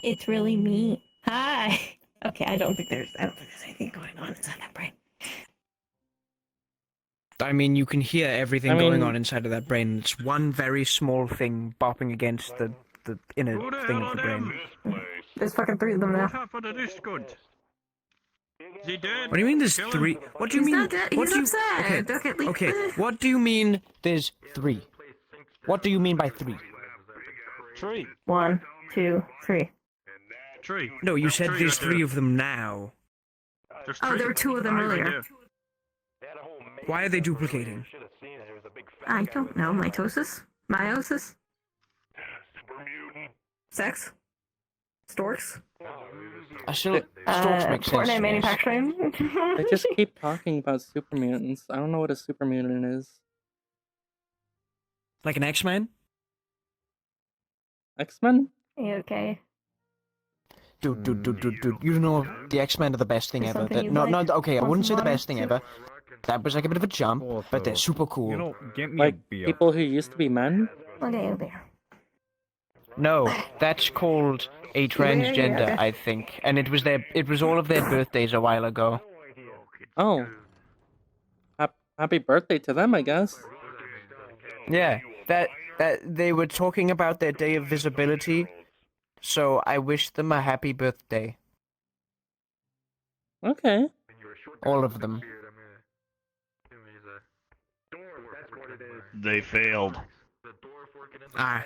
It's really me. Hi. Okay, I don't think there's anything going on inside that brain. I mean, you can hear everything I going mean- on inside of that brain. It's one very small thing bopping against the inner Who the thing hell of the are brain. them? There's fucking 3 of them now. What happened to this cunt? Is he dead? What do you mean there's Kill him. 3? What do you He's mean? not dead. What He's do you? upset. Okay, Okay, okay. What do you mean there's 3? What do you mean by 3? 3. 1, 2, 3. 3. No, you said there's 3 of them now. There's Oh, 3. there were 2 of them Aye, right earlier. there. Why are they duplicating? I don't know. Mitosis? Meiosis? Sex? Storks? I still storks make sense. Fortnite to me. manufacturing? They just keep talking about super mutants. I don't know what a super mutant is. Like an X-Men? X-Men? You okay? Dude. You know the X-Men are the best thing Is ever. something you No, like? okay, I Want wouldn't say some the water? best thing ever. That was like a bit of a jump, but they're super cool. You know, get me Like a beer. people who used to be men? Okay, there. No, that's called a transgender, okay. I think. And it was all of their birthdays a while ago. Oh. Happy birthday to them, I guess. Yeah, that they were talking about their day of visibility, so I wish them a happy birthday. Okay. All of them. They failed. I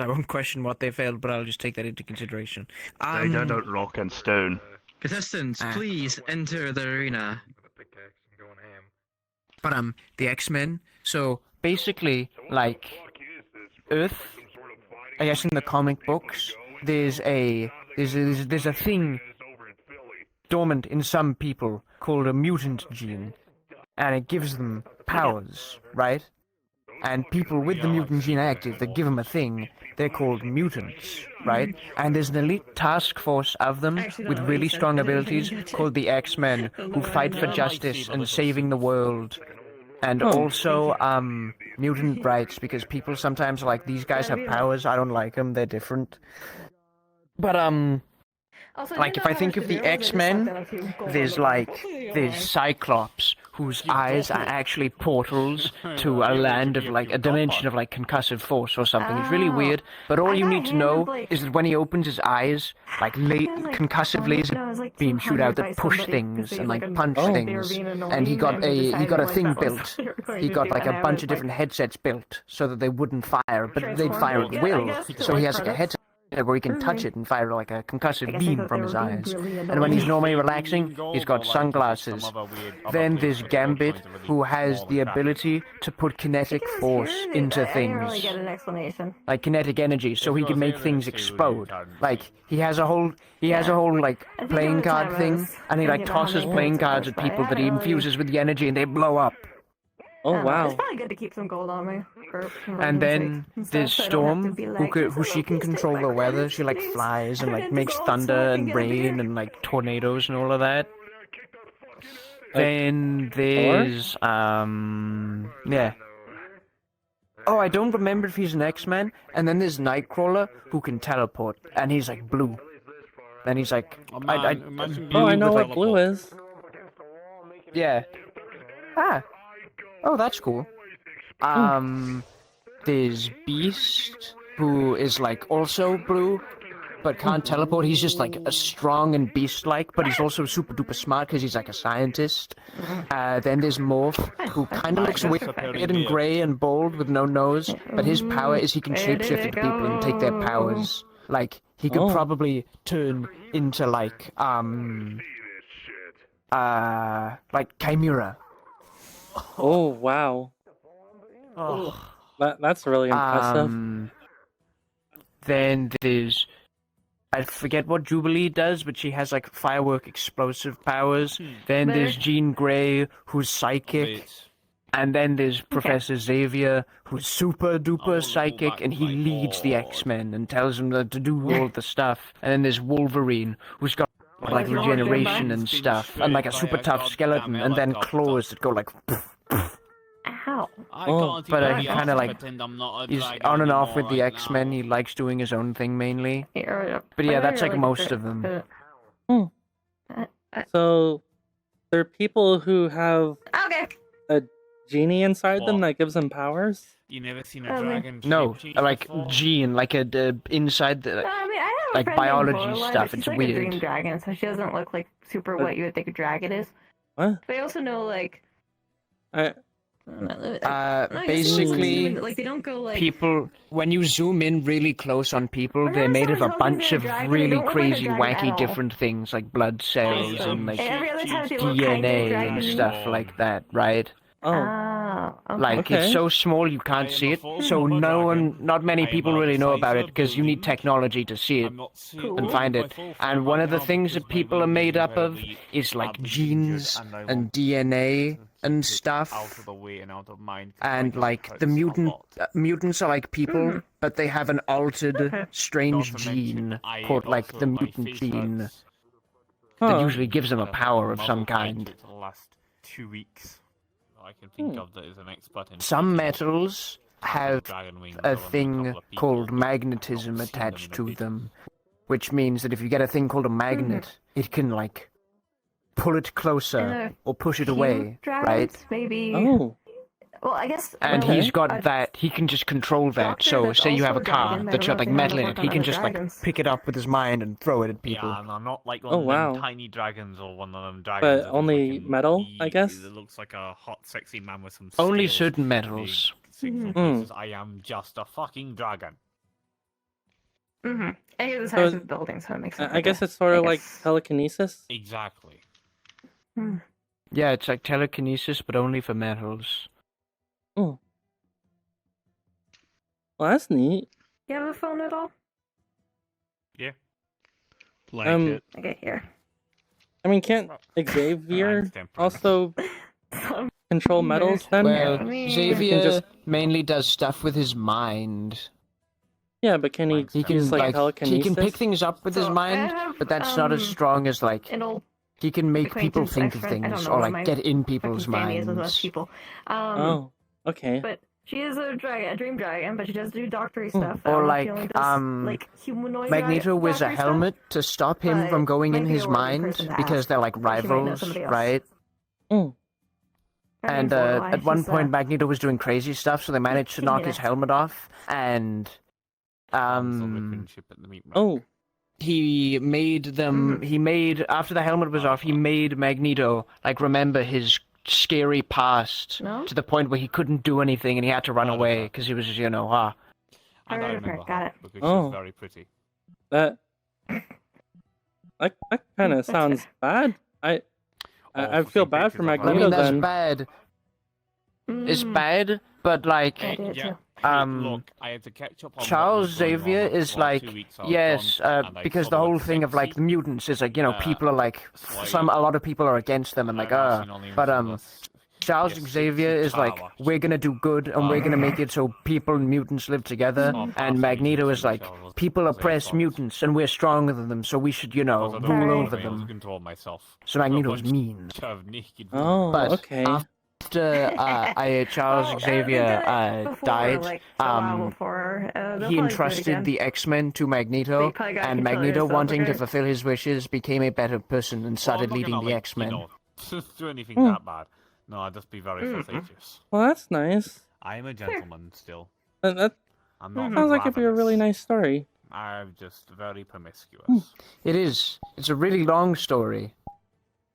won't question what they failed, but I'll just take that into consideration. They did out rock and stone. Contestants, please enter the arena. But the X-Men. So basically, like Earth, I guess in the comic books, there's a thing dormant in some people called a mutant gene, and it gives them powers, right? And people with the mutant gene active that give them a thing, they're called mutants, right? And there's an elite task force of them with really strong abilities called the X-Men, who fight for justice and saving the world. And also, mutant rights, because people sometimes are like, these guys have powers, I don't like them, they're different. But, like, if I think of the X-Men, there's Cyclops, whose eyes are actually portals to a land of, like, a dimension of, like, concussive force or something. It's really weird, but all you need to know is that when he opens his eyes, like, concussive laser beams shoot out that push things and, like, punch things. And he got a thing built. He got, like, a bunch of different headsets built so that they wouldn't fire, but they'd fire at will. So he has, like, a headset where he can touch it and fire like a concussive beam from his eyes. And when he's normally relaxing, he's got sunglasses. Then there's Gambit, who has the ability to put kinetic force into I didn't really things. get an explanation. Like kinetic energy, so he can make things explode. Like, he has a whole like playing card thing, and he like tosses playing cards at people that he infuses with the energy and they blow up. Oh, wow. It's probably good to keep some gold on me. And then there's Storm, who she can control the weather. She like flies and like makes thunder and rain and like tornadoes and all of that. Then there's yeah. Oh, I don't remember if he's an X-Man. And then there's Nightcrawler, who can teleport, and he's like blue. Then he's like, Oh, I know what blue is. Yeah. Ah. Oh, that's cool. There's Beast, who is like also blue, but can't teleport. He's just like a strong and beast-like, but he's also super duper smart because he's like a scientist. Then there's Morph, who kind of looks weird and gray and bald with no nose, but his power is he can shapeshift into people and take their powers. Like, he could probably turn into like Chimera. Oh, wow. Oh. That's really impressive. Then there's, I forget what Jubilee does, but she has like firework explosive powers. Then there's Jean Grey, who's psychic. And then there's Professor Xavier, who's super duper psychic, and he leads the X-Men and tells them to do all the stuff. And then there's Wolverine, who's got like regeneration and stuff, and like a super tough skeleton, and then claws that go like poof, poof. How? I Oh, can't but, even he be kinda, asked to like, pretend I'm not a He's dragon on and off with anymore the right X-Men. now. He likes doing his own thing mainly. But Why yeah, are that's you like a most dra- of them. So there are people who have Okay. a genie inside them What? that gives them powers. You never seen a I mean- dragon No, shape change like before? gene, like a inside the. I mean, I have a Like friend biology named Lorelai, stuff, but she's it's like weird. a dream dragon, so she doesn't look like super But- what you would think a dragon is. What? But I also know like I no, I guess it looks Basically, human, like they don't go like people, when you zoom in really close on people, Whenever they're made of someone a tells me bunch they're of a dragon, they really don't look like a crazy, dragon at wacky, all. different things like blood cells So, and like and every other time they look kind of DNA and dragon-y. stuff like that, right? oh Okay. Like Okay. it's so small you can't I am see a it, full so rubber dragon. not many I am people a really know size about of it because you need building. technology to see it I'm not Cool. and find it. And one of the things that people are made up of is like genes and DNA and stuff. Out of the way and out of mind. And like the mutants are like people, but they have an altered, strange gene called like the mutant gene that Huh. usually gives them a power of some kind. For the last 2 weeks. I can think of that as an expert in Some physics. metals have Dragon wings a on couple thing of people. called I've not magnetism seen attached in a to bit. them, which means that if you get a thing called a magnet, it can like pull it closer or push it away, right? Maybe. Oh. Well, I guess. And Okay. he's got that, he can just control that. Doctor So that's say you have a also a car dragon, I that's don't got know like if they metal know how in to it, work he on can other just like dragons. pick it up with his mind and throw it at people. Yeah, and I'm not like one Oh, of them wow. tiny dragons or one of them dragons. But that is only fucking metal, I guess? That looks like a hot, sexy man with some Only scales, certain big, metals. sexual pieces. I am just a fucking dragon. Mm-hmm. And he's the So size of the building, so it makes sense. I guess it's sort of like guess. telekinesis. Exactly. Yeah, it's like telekinesis, but only for metals. Oh. Well, that's neat. You have a phone at all? Yeah. Like Um, it. Okay, here. I mean, can't Xavier temperament. also control metals then? Well, I mean- Xavier just- mainly does stuff with his mind. Yeah, but can he He can use like he telekinesis? can pick things up with his So, I mind, have, but that's not as strong as like An old he can make people acquaintance, think of I don't things know or what like my get in fucking people's standing is with most minds. people. Oh, okay. But she is a dragon, a dream dragon, but she does do doctory stuff. I Or don't know if like, she only does, like humanoid Magneto wears a doctory stuff. helmet to stop him but from going in might be a his worthy mind person to because ask. they're like She might know rivals, somebody else. right? Mm. Her And name's Lorelai. at one She's, point, Magneto was doing crazy stuff, so they managed to she's knock in his it. helmet off, and Oh, he made them. He made after the helmet was off, he made Magneto like remember his scary past No? to the point where he couldn't do anything and he had to run away because he was, And I Heard of her, remember got her it. because Oh. she's very pretty. that kind of That's sounds bad. I Oh, feel for bad for pictures of her. I mean, Magneto that's then. bad. It's Mm, bad, but like, I did too. Look, I had to catch up on what Charles was going on Xavier the is last like, 2 weeks I was yes, gone, and I because saw the them whole at thing of like the sexy. mutants is like, you know, people are like, Slade. a lot of people are against them and like, I've seen only but some of us. Charles Yes, Xavier it's is like, power. we're gonna do good and we're gonna make it so people and mutants live together. Oh, And possibly Magneto is mutants like, themselves, people as they oppress thought. mutants and we're stronger than them, so we should, you know, Because I don't rule Sorry. over be able to them. control myself. So Magneto's bunch mean. of naked Oh, But okay. after Charles Oh, Xavier they did it before, died, like, a while before, they'll he probably do it entrusted again. the X-Men to But Magneto, you probably gotta and control Magneto, yourself, wanting to okay? fulfill his wishes, became a better person and started leading the X-Men. Do anything Hmm. that bad. No, I'd just be very facetious. Well, that's nice. I am a gentleman still. That I'm not. sounds like it'd be a really ravenous. nice story. I'm just very promiscuous. It is. It's a really long story.